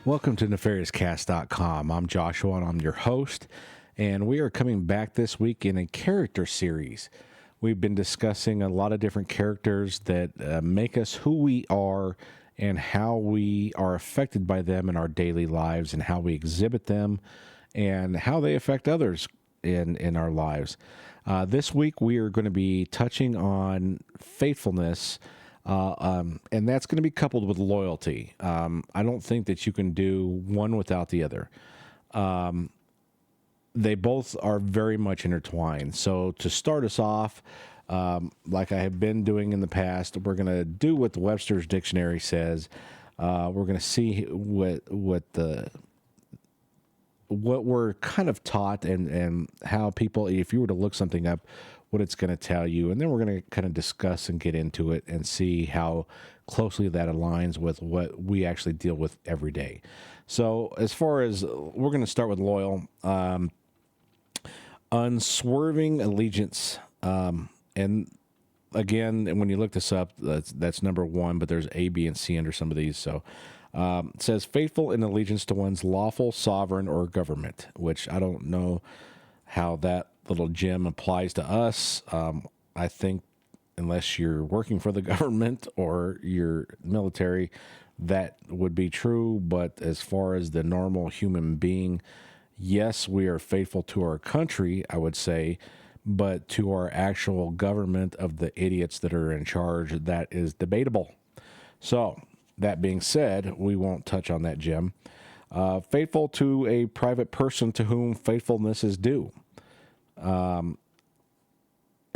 Welcome to NefariousCast.com. I'm Joshua and I'm your host, and we are coming back this week in a character series. We've been discussing a lot of different characters that make us who we are and how we are affected by them in our daily lives and how we exhibit them and how they affect others in our lives. This week we are going to be touching on faithfulness. And that's going to be coupled with loyalty. I don't think that you can do one without the other. They both are very much intertwined. So to start us off, like I have been doing in the past, we're going to do what the Webster's Dictionary says. We're going to see what we're kind of taught and how people, if you were to look something up, what it's going to tell you. And then we're going to kind of discuss and get into it and see how closely that aligns with what we actually deal with every day. So as far as we're going to start with loyal, unswerving allegiance. And again, when you look this up, that's number one, but there's A, B, and C under some of these. So it says faithful in allegiance to one's lawful sovereign or government, which I don't know how that little gem applies to us. I think unless you're working for the government or you're military, that would be true. But as far as the normal human being, yes, we are faithful to our country, I would say, but to our actual government of the idiots that are in charge, that is debatable. So that being said, we won't touch on that gem. Faithful to a private person to whom faithfulness is due.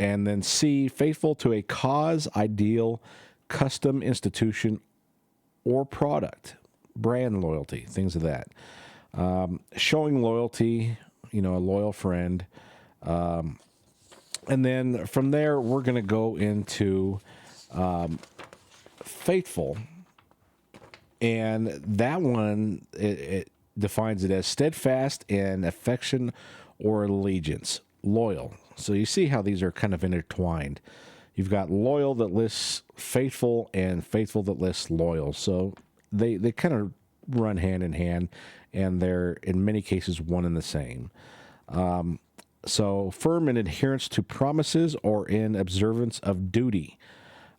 And then C, faithful to a cause, ideal, custom, institution, or product, brand loyalty, things of that. Showing loyalty, a loyal friend. And then from there, we're going to go into faithful. And that one, it defines it as steadfast in affection or allegiance. Loyal. So you see how these are kind of intertwined. You've got loyal that lists faithful and faithful that lists loyal. So they kind of run hand in hand, and they're in many cases one and the same. So firm in adherence to promises or in observance of duty,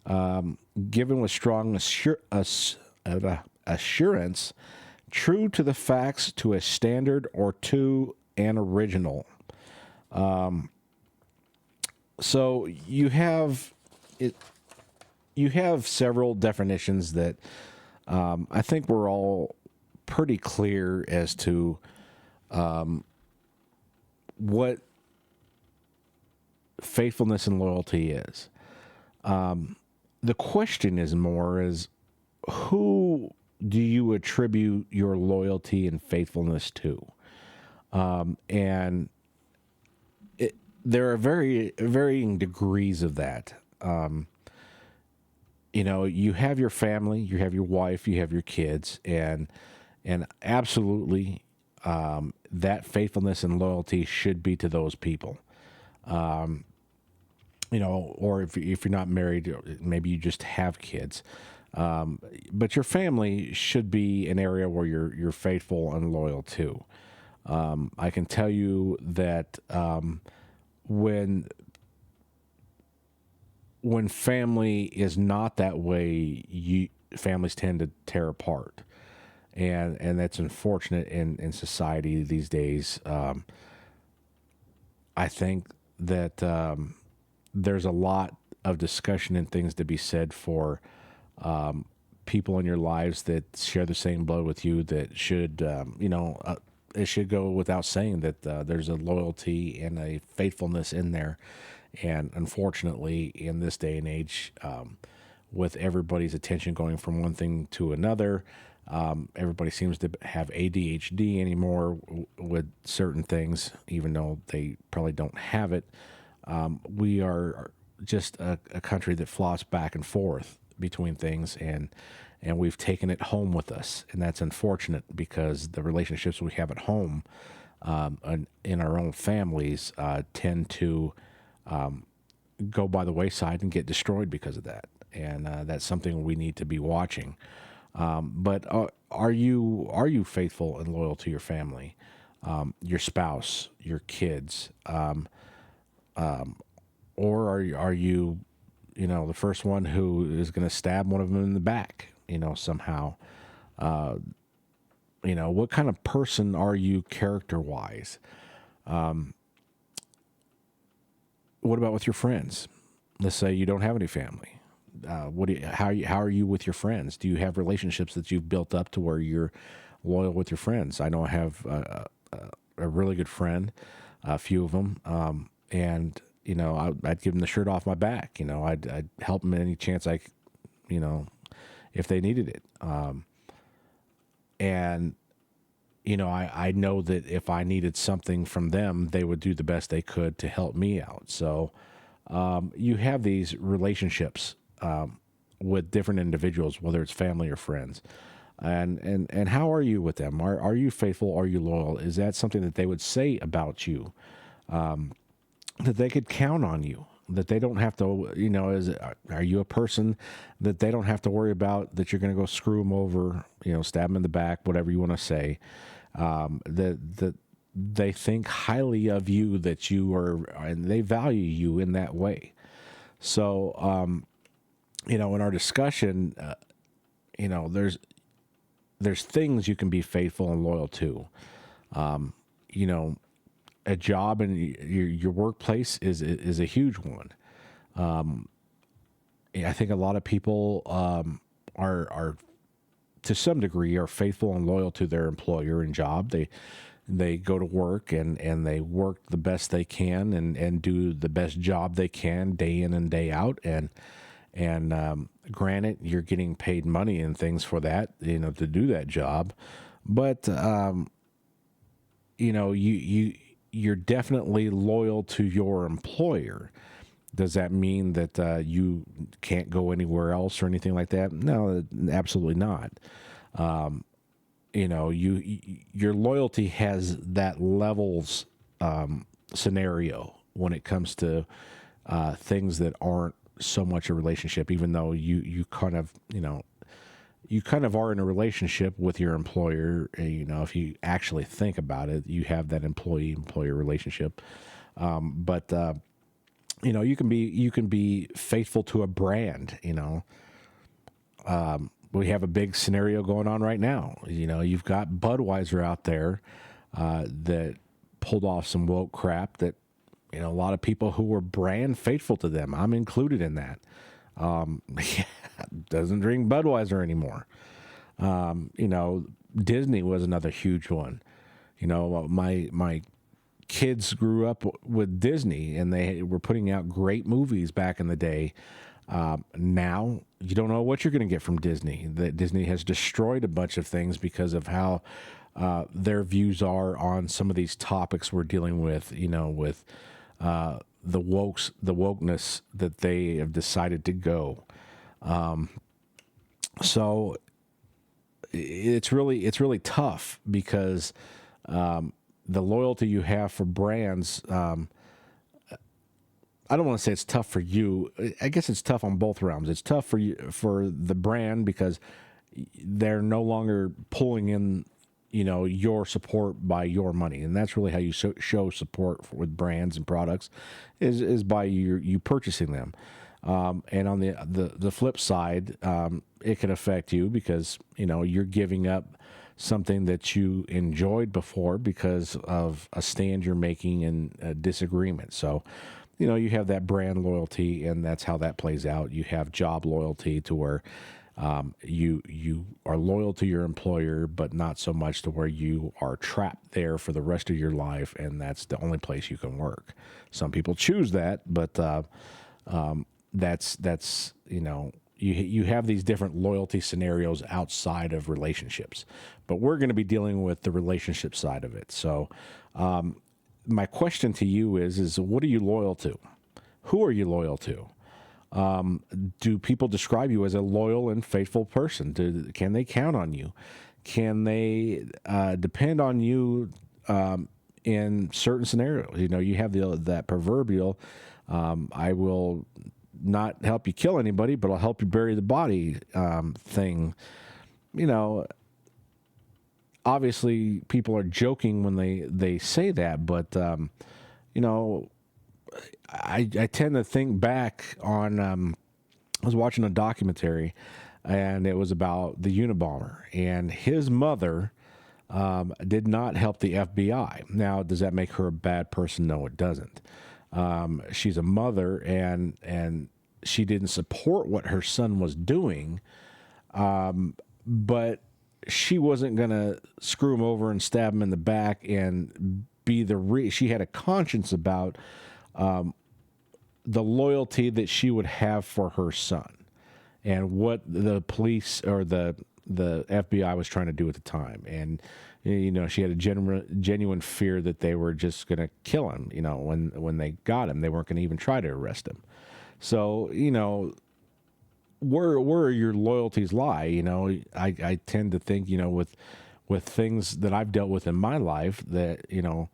given with strong assurance, true to the facts, to a standard, or to an original. So you have it. You have several definitions that I think we're all pretty clear as to what faithfulness and loyalty is. The question is more is who do you attribute your loyalty and faithfulness to? And there are varying degrees of that. You have your family, you have your wife, you have your kids, and absolutely, that faithfulness and loyalty should be to those people. Or if you're not married, maybe you just have kids. But your family should be an area where you're faithful and loyal to. I can tell you that when family is not that way, families tend to tear apart, and that's unfortunate in society these days. I think that there's a lot of discussion and things to be said for people in your lives that share the same blood with you that should, it should go without saying that there's a loyalty and a faithfulness in there. And unfortunately, in this day and age, with everybody's attention going from one thing to another, everybody seems to have ADHD anymore with certain things, even though they probably don't have it. We are just a country that flops back and forth between things, and we've taken it home with us, and that's unfortunate because the relationships we have at home in our own families tend to go by the wayside and get destroyed because of that, and that's something we need to be watching. But are you faithful and loyal to your family, your spouse, your kids, or are you the first one who is going to stab one of them in the back, somehow? What kind of person are you character wise? What about with your friends? Let's say you don't have any family. How are you with your friends? Do you have relationships that you've built up to where you're loyal with your friends? I know I have a really good friend, a few of them, and I'd give them the shirt off my back. I'd help them any chance if they needed it. And I know that if I needed something from them, they would do the best they could to help me out. So you have these relationships with different individuals, whether it's family or friends. And how are you with them? Are you faithful? Are you loyal? Is that something that they would say about you? That they could count on you? That they don't have to, are you a person that they don't have to worry about that you're going to go screw them over, stab them in the back, whatever you want to say? That they think highly of you, that you are, and they value you in that way. So, in our discussion, there's things you can be faithful and loyal to. A job in your workplace is a huge one. I think a lot of people are to some degree are faithful and loyal to their employer and job. They go to work and they work the best they can and do the best job they can day in and day out. And granted, you're getting paid money and things for that, to do that job. But you're definitely loyal to your employer. Does that mean that you can't go anywhere else or anything like that? No, absolutely not. Your loyalty has that levels scenario when it comes to things that aren't so much a relationship, even though you kind of are in a relationship with your employer. If you actually think about it, you have that employee-employer relationship. But you can be faithful to a brand. We have a big scenario going on right now. You've got Budweiser out there that pulled off some woke crap that a lot of people who were brand faithful to them. I'm included in that. Doesn't drink Budweiser anymore. Disney was another huge one. My kids grew up with Disney, and they were putting out great movies back in the day. Now you don't know what you're going to get from Disney. That Disney has destroyed a bunch of things because of how their views are on some of these topics we're dealing with. With the wokeness that they have decided to go. So it's really tough because the loyalty you have for brands. I don't want to say it's tough for you. I guess it's tough on both realms. It's tough for you, for the brand, because they're no longer pulling in, your support by your money, and that's really how you show support with brands and products, is by you purchasing them. And on the flip side, it can affect you because you're giving up something that you enjoyed before because of a stand you're making in a disagreement. So, you have that brand loyalty, and that's how that plays out. You have job loyalty to where you are loyal to your employer, but not so much to where you are trapped there for the rest of your life, and that's the only place you can work. Some people choose that, but that's you have these different loyalty scenarios outside of relationships, but we're going to be dealing with the relationship side of it. So my question to you is what are you loyal to? Who are you loyal to? Do people describe you as a loyal and faithful person? Can they count on you? Can they depend on you in certain scenarios? You have that proverbial, I will not help you kill anybody, but I'll help you bury the body thing. obviously people are joking when they say that, but you know, I tend to think back on. I was watching a documentary, and it was about the Unabomber, and his mother did not help the FBI. Now, does that make her a bad person? No, it doesn't. She's a mother, and she didn't support what her son was doing, but she wasn't going to screw him over and stab him in the back and be she had a conscience about the loyalty that she would have for her son and what the police or the FBI was trying to do at the time. And, you know, she had a genuine fear that they were just going to kill him. You know, when they got him, they weren't going to even try to arrest him. So, you know, where your loyalties lie, you know, I tend to think, you know, with things that I've dealt with in my life, that, you know,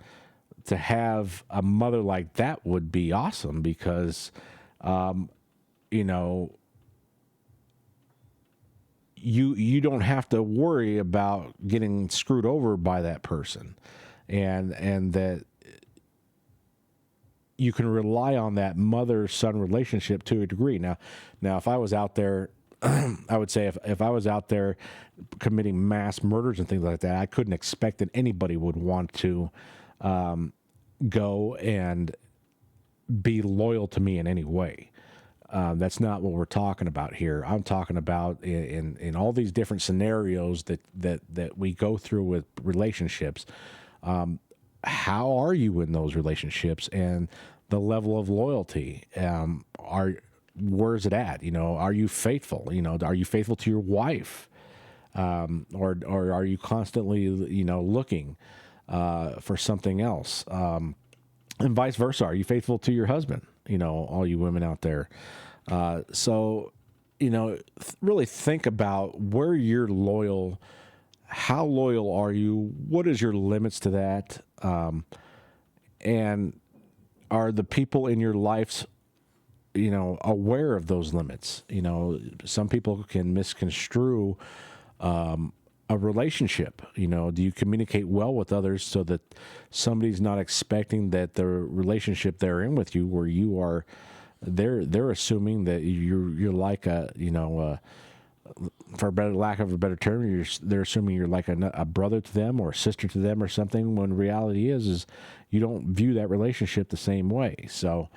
to have a mother like that would be awesome, because, you know, you don't have to worry about getting screwed over by that person, and that you can rely on that mother-son relationship to a degree. Now, if I was out there, I would say if I was out there committing mass murders and things like that, I couldn't expect that anybody would want to go and be loyal to me in any way. That's not what we're talking about here. I'm talking about in all these different scenarios that we go through with relationships. How are you in those relationships, and the level of loyalty? Where's it at? You know, are you faithful? You know, are you faithful to your wife? Or are you constantly, you know, looking for something else? And vice versa. Are you faithful to your husband? You know, all you women out there. So, you know, really think about where you're loyal. How loyal are you? What is your limits to that? And are the people in your lives, you know, aware of those limits? You know, some people can misconstrue a relationship. You know, do you communicate well with others so that somebody's not expecting that the relationship they're in with you, where you are, they're assuming that you're like a, you know, for lack of a better term, they're assuming you're like a brother to them or a sister to them or something, when reality is you don't view that relationship the same way. So,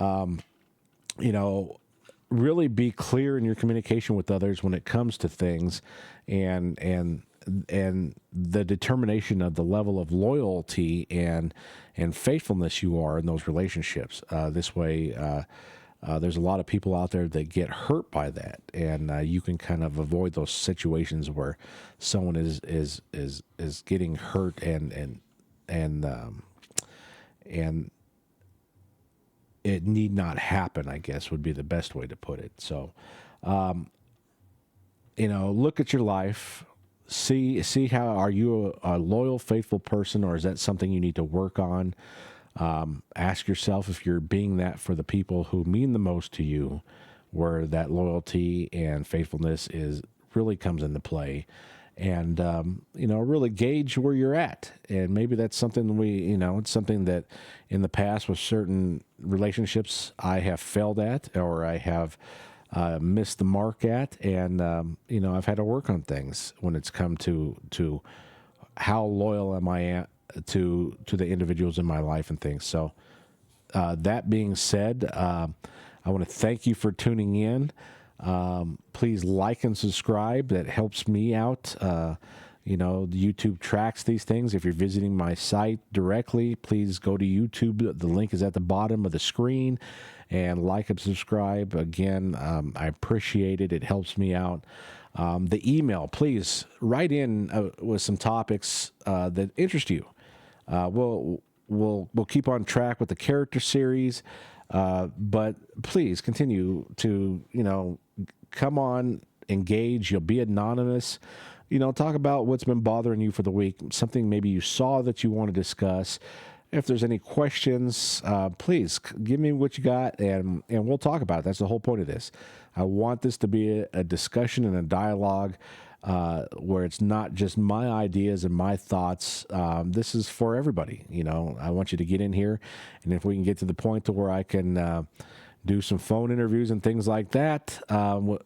you know, really be clear in your communication with others when it comes to things, and the determination of the level of loyalty and faithfulness you are in those relationships. This way, there's a lot of people out there that get hurt by that, and you can kind of avoid those situations where someone is getting hurt and it need not happen, I guess, would be the best way to put it. So, you know, look at your life, see how, are you a loyal, faithful person, or is that something you need to work on? Ask yourself if you're being that for the people who mean the most to you, where that loyalty and faithfulness really comes into play. And, you know, really gauge where you're at. And maybe that's something it's something that in the past with certain relationships I have failed at, or I have missed the mark at. And, you know, I've had to work on things when it's come to how loyal am I to the individuals in my life and things. So that being said, I want to thank you for tuning in. Please like and subscribe. That helps me out. You know, YouTube tracks these things. If you're visiting my site directly, please go to YouTube. The link is at the bottom of the screen, and like and subscribe. Again, I appreciate it. It helps me out. The email, please write in with some topics that interest you. We'll keep on track with the character series, but please continue to, you know, come on, engage. You'll be anonymous. You know, talk about what's been bothering you for the week, something maybe you saw that you want to discuss. If there's any questions, please give me what you got, and we'll talk about it. That's the whole point of this. I want this to be a discussion and a dialogue. where it's not just my ideas and my thoughts. This is for everybody. I want you to get in here, and if we can get to the point to where I can do some phone interviews and things like that,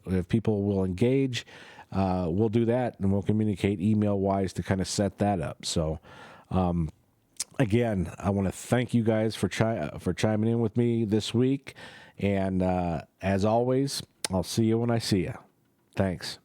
if people will engage, we'll do that, and we'll communicate email-wise to kind of set that up. So, again, I want to thank you guys for chiming in with me this week, and as always, I'll see you when I see you. Thanks.